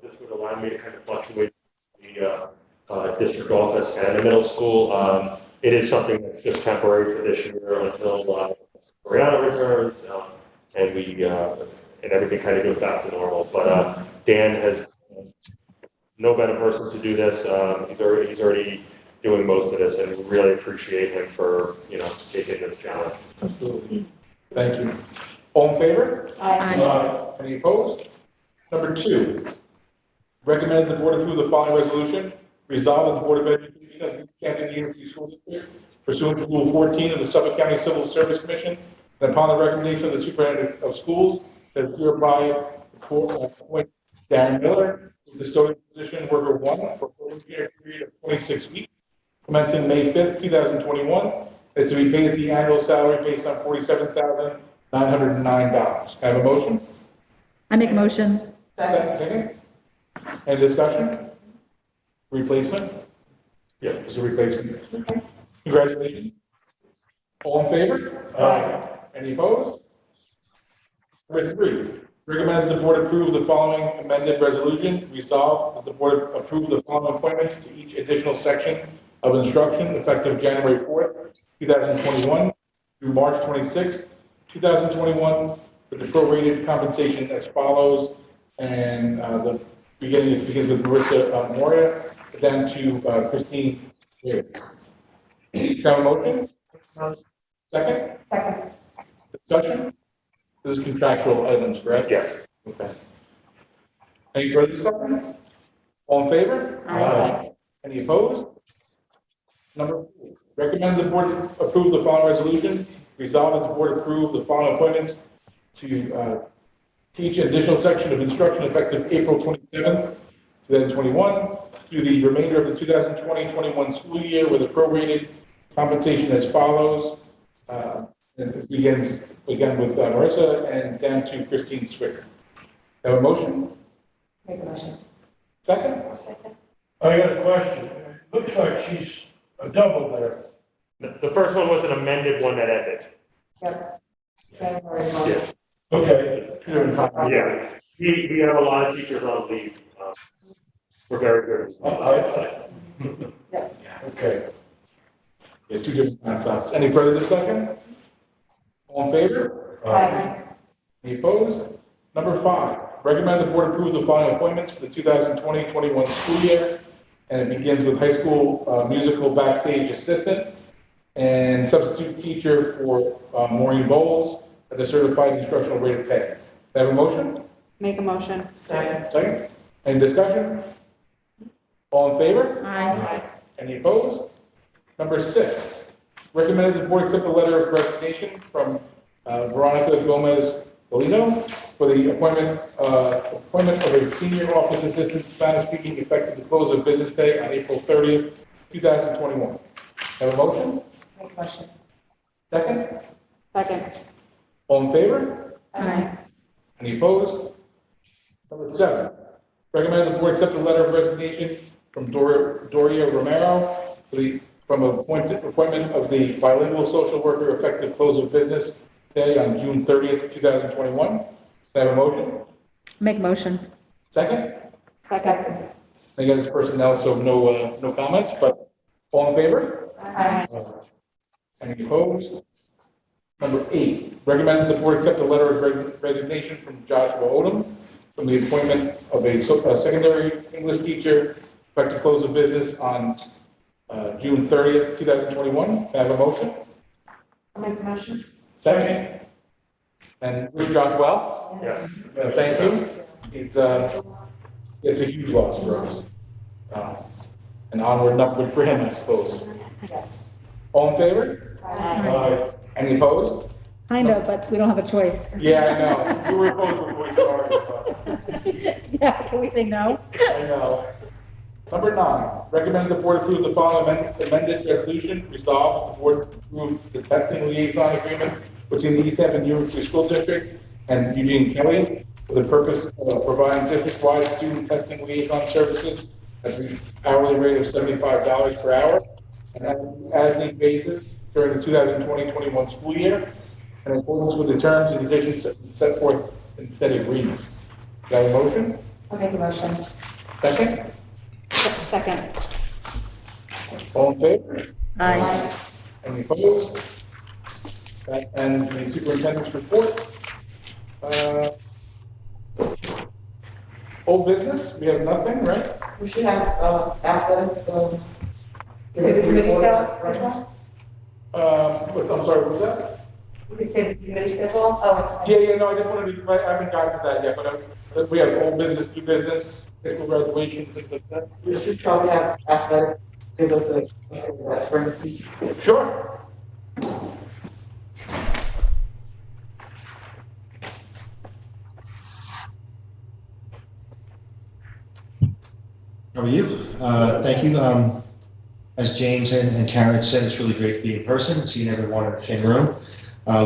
This would allow me to kind of fluctuate the district office and the middle school. It is something that's just temporary for this year until Brianna returns, and everything kind of goes back to normal. But Dan has no better person to do this. He's already doing most of this, and we really appreciate him for taking this challenge. Absolutely. Thank you. All in favor? Aye. Any opposed? Number two, recommend the board approve the following resolution. Resolve that the Board of Education of Hampton University School District, pursuant to Rule 14 of the Suffolk County Civil Service Commission, And upon the recommendation of the superintendent of schools, that hereby appoint Darren Miller to the custodial position, worker 1, for a period of 26 weeks, commencing May 5th, 2021, is to be paid at the annual salary based on $47,909. Can I have a motion? I make a motion. Second. Any discussion? Replacement? Yeah, it's a replacement. Congratulations. All in favor? Aye. Any opposed? Number 3, recommend the board approve the following amended resolution. Resolve that the board approve the following appointments to each additional section of instruction effective January 4th, 2021 through March 26th, 2021, with the prorated compensation as follows. And the begins with Marissa Moria, down to Christine. Can I have a motion? Second? Second. Discussion? This is contractual items, correct? Yes. Okay. Any further discussion? All in favor? Aye. Any opposed? Number 4, recommend the board approve the following resolution. Resolve that the board approve the following appointments to teach an additional section of instruction effective April 27th, 2021 through the remainder of the 2020-21 school year with a prorated compensation as follows. And it begins again with Marissa and down to Christine Swicker. Have a motion? Make a motion. Second? Second. I got a question. It looks like she's a double there. The first one was an amended one that ended. Yep. January Yeah. Okay. Yeah. We have a lot of teachers on leave. We're very good. Okay. Yeah, 2 different concepts. Any further discussion? All in favor? Aye. Any opposed? Number 5, recommend the board approve the following appointments for the 2020-21 school year, and it begins with high school musical backstage assistant and substitute teacher for Maureen Bowles at the certified instructional rate of pay. Do I have a motion? Make a motion. Second. Any discussion? All in favor? Aye. Any opposed? Number 6, recommend the board accept the letter of resignation from Veronica Gomez Galino for the appointment of a senior office assistant Spanish-speaking effective the close of business day on April 30th, 2021. Have a motion? Make a motion. Second? Second. All in favor? Aye. Any opposed? Number 7, recommend the board accept the letter of resignation from Doria Romero from appointment of the bilingual social worker effective close of business day on June 30th, 2021. Do I have a motion? Make a motion. Second? Second. Again, it's personnel, so no comments, but all in favor? Aye. Any opposed? Number 8, recommend the board accept the letter of resignation from Joshua Odom from the appointment of a secondary English teacher effective close of business on June 30th, 2021. Can I have a motion? I'll make a motion. Second. And wish Josh well. Yes. Thank you. It's a huge loss for us. And onward and upward for him, I suppose. All in favor? Aye. Any opposed? Kind of, but we don't have a choice. Yeah, I know. You were opposed before you started. Yeah, can we say no? I know. Number 9, recommend the board approve the following amended resolution. Resolve the board approve the testing liaison agreement between the East Hampton Unified School District and Eugene Kelly for the purpose of providing district-wide student testing liaison services at the hourly rate of $75 per hour and as need basis during the 2020-21 school year in accordance with the terms and conditions set forth in said agreement. Do I have a motion? I'll make a motion. Second? Second. All in favor? Aye. Any opposed? And the superintendent's report. Old business, we have nothing, right? We should have, athletic, is the committee schedule? I'm sorry, what was that? We could say the committee schedule? Oh. Yeah, no, I just wanted to, I haven't gotten to that yet, but we have old business, new business, fiscal graduations, things like that. We should probably have athletic, do those like, that spring season. Sure. How are you? Thank you. As James and Karen had said, it's really great to be in person, seeing everyone in the same room.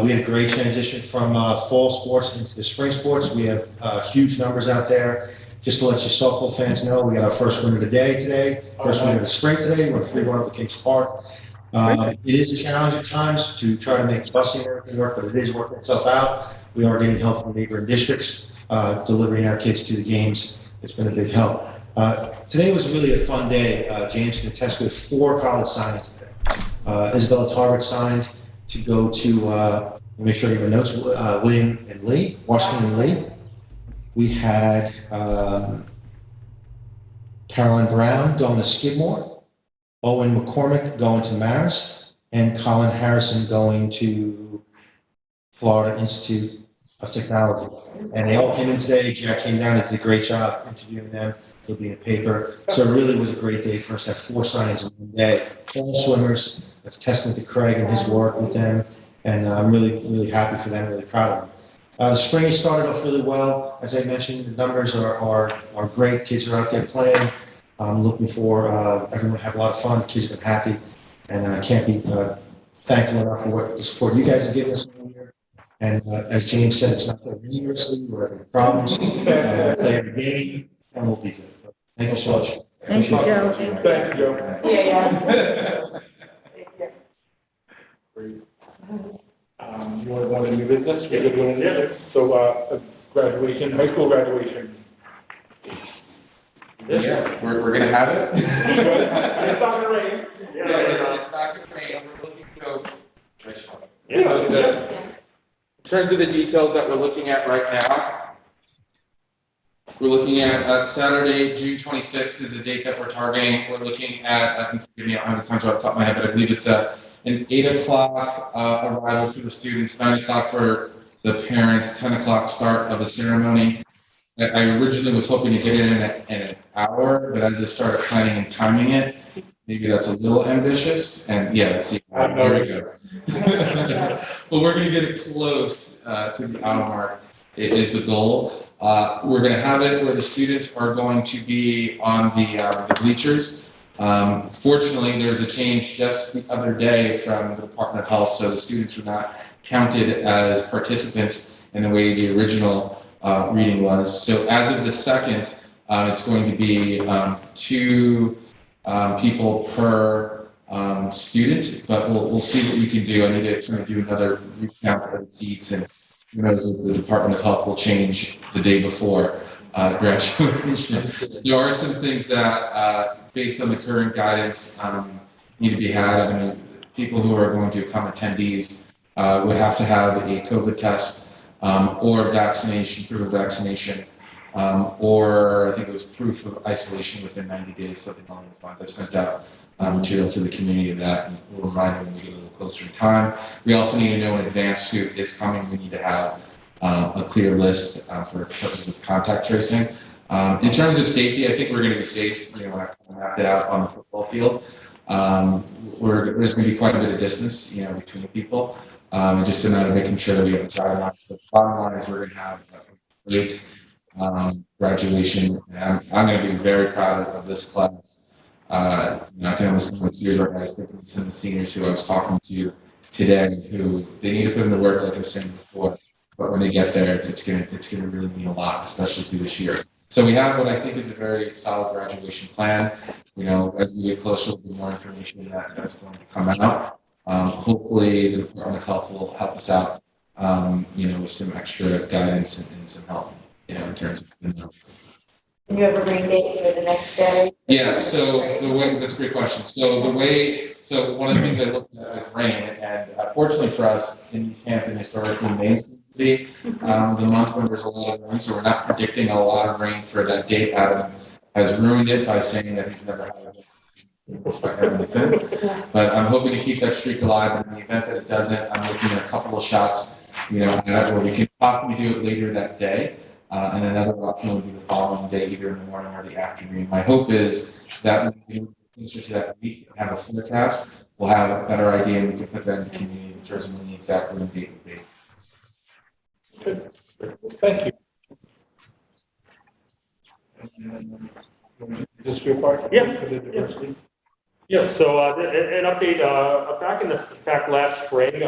We had a great transition from fall sports into the spring sports. We have huge numbers out there. Just to let you softball fans know, we got our first win of the day today, first win of the spring today. We're 3-1 over Kings Park. It is a challenge at times to try to make busing and everything work, but it is working itself out. We are getting help from neighboring districts, delivering our kids to the games. It's been a big help. Today was really a fun day. James can attest with 4 college signings today. Isabella Target signed to go to, make sure you have notes, William and Lee, Washington and Lee. We had Caroline Brown going to Skidmore, Owen McCormick going to Marist, and Colin Harrison going to Florida Institute of Technology. And they all came in today. Jack came down and did a great job interviewing them. It'll be in the paper. So it really was a great day for us to have 4 signings in one day. All swimmers. That's a testament to Craig and his work with them. And I'm really, really happy for them, really proud of them. The spring has started off really well. As I mentioned, the numbers are great. Kids are out there playing. I'm looking for everyone to have a lot of fun. The kids have been happy. And I can't be thankful enough for what the support you guys have given us all year. And as James said, it's not dangerously. We're having problems. Play every game, and we'll be good. Thank you so much. Thank you, Joe. Thanks, Joe. Yeah. You want to do business? We could go into it. So, graduation, high school graduation. Yeah, we're gonna have it. It's not gonna rain. Yeah, it's not gonna rain. We're looking to go. So in terms of the details that we're looking at right now, we're looking at Saturday, June 26th is the date that we're targeting. We're looking at, forgive me, I don't have the times off the top of my head, but I believe it's an 8 o'clock arrival for the students, 9 o'clock for the parents, 10 o'clock start of the ceremony. I originally was hoping to get it in an hour, but as I started planning and timing it, maybe that's a little ambitious. And yeah, see, there we go. But we're going to get it close to the hour mark. It is the goal. We're going to have it where the students are going to be on the bleachers. Fortunately, there's a change just the other day from the Department of Health, so the students were not counted as participants in the way the original reading was. So as of the 2nd, it's going to be 2 people per student, but we'll see what we can do. I need to kind of do another recount of the seats, and who knows if the Department of Health will change the day before graduation. There are some things that, based on the current guidance, need to be had. I mean, people who are going to come attendees would have to have a COVID test or vaccination, proof of vaccination, or I think it was proof of isolation within 90 days, something along those lines. I sent out material to the community of that, and we'll remind them when we get a little closer in time. We also need to know in advance who is coming. We need to have a clear list for purposes of contact tracing. In terms of safety, I think we're going to be safe. You know, when I mapped it out on the football field, there's going to be quite a bit of distance, you know, between people. Just a matter of making sure that we have a guideline. The bottom line is we're going to have a great graduation. And I'm going to be very proud of this class. I can almost come with tears right now. I was thinking of some of the seniors who I was talking to today, who they need to put in the work, like I was saying before. But when they get there, it's going to really mean a lot, especially through this year. So we have what I think is a very solid graduation plan. You know, as we get closer, there'll be more information that's going to come out. Hopefully, the Department of Health will help us out, you know, with some extra guidance and some help, you know, in terms of, you know. Can you have a rain date for the next day? Yeah, so that's a great question. So one of the things I looked at was rain, and fortunately for us in East Hampton, historically, May seems to be the month when there's a lot of rain, so we're not predicting a lot of rain for that date. Adam has ruined it by saying that he's never had an event, but I'm hoping to keep that streak alive. In the event that it doesn't, I'm looking at a couple of shots, you know, where we can possibly do it later that day. And another option would be the following day, either in the morning or the afternoon. My hope is that we can closer to that week and have a forecast. We'll have a better idea, and we can put that in the community in terms of when the exact rain date will be. Good. Thank you. Just your part? Yeah. For the diversity? Yeah, so an update, back last spring,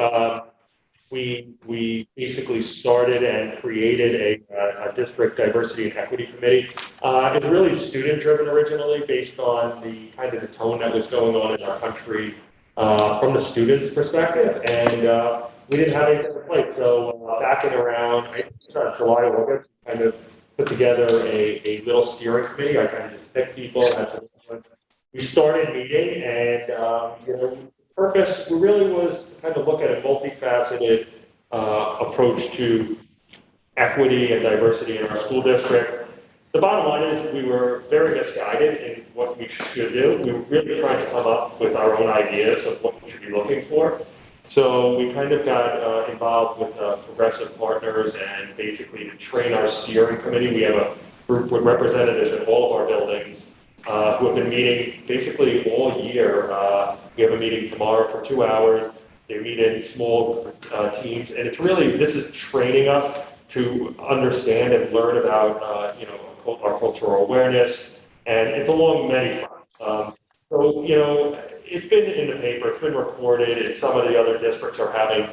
we basically started and created a district diversity and equity committee. It's really student-driven originally, based on the kind of the tone that was going on in our country from the students' perspective, and we didn't have anything to play. So back in around, I think July, August, kind of put together a little steering committee. I kind of just picked people. We started meeting, and the purpose really was to kind of look at a multifaceted approach to equity and diversity in our school district. The bottom line is we were very misguided in what we should do. We were really trying to come up with our own ideas of what we should be looking for. So we kind of got involved with progressive partners, and basically to train our steering committee. We have a group with representatives in all of our buildings who have been meeting basically all year. We have a meeting tomorrow for 2 hours. They meet in small teams, and it's really, this is training us to understand and learn about, our cultural awareness, and it's along many fronts. So, it's been in the paper, it's been reported, and some of the other districts are having,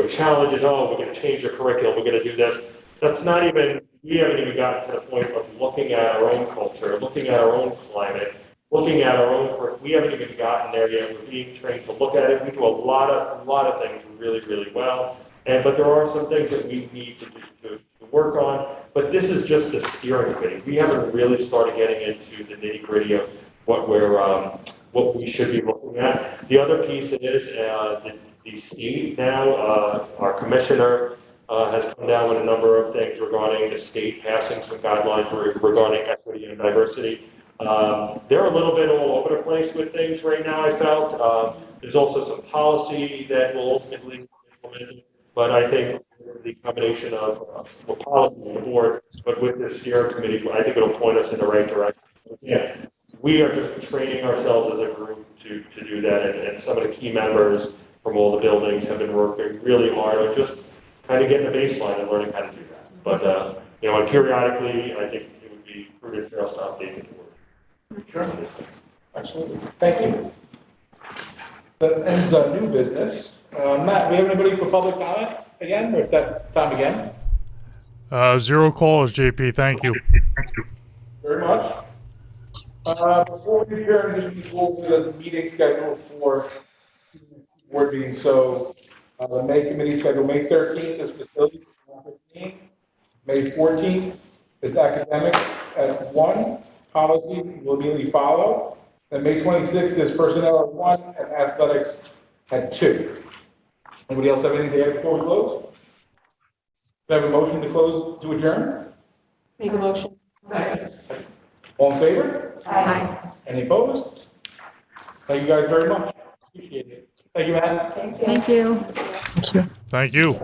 challenges. Oh, we're going to change the curriculum, we're going to do this. That's not even, we haven't even gotten to the point of looking at our own culture, looking at our own climate, looking at our own, we haven't even gotten there yet. We're being trained to look at it. We do a lot of things really, really well. But there are some things that we need to work on. But this is just the steering committee. We haven't really started getting into the nitty gritty of what we should be looking at. The other piece is the state now, our commissioner has come down with a number of things regarding the state passing some guidelines regarding equity and diversity. They're a little bit all over the place with things right now, I felt. There's also some policy that will ultimately be implemented, but I think the combination of policy on the board, but with the steering committee, I think it'll point us in the right direction. Yeah, we are just training ourselves as a group to do that, and some of the key members from all the buildings have been working really hard on just kind of getting the baseline and learning how to do that. But, and periodically, I think it would be prudent for us to update the board. Sure. Absolutely. Thank you. That ends new business. Matt, we have anybody for public comment again, or is that time again? 0 calls, JP. Thank you. Very much. Before we adjourn, just before the meeting schedule for board meeting. So the May committee schedule, May 13th is facilities at 15. May 14th is academic at 1. Policy will immediately follow. Then May 26th is personnel at 1 and athletics at 2. Anybody else have anything to add before we close? Do I have a motion to close, to adjourn? Make a motion. All in favor? Aye. Any opposed? Thank you guys very much. Appreciate it. Thank you, Matt. Thank you. Thank you.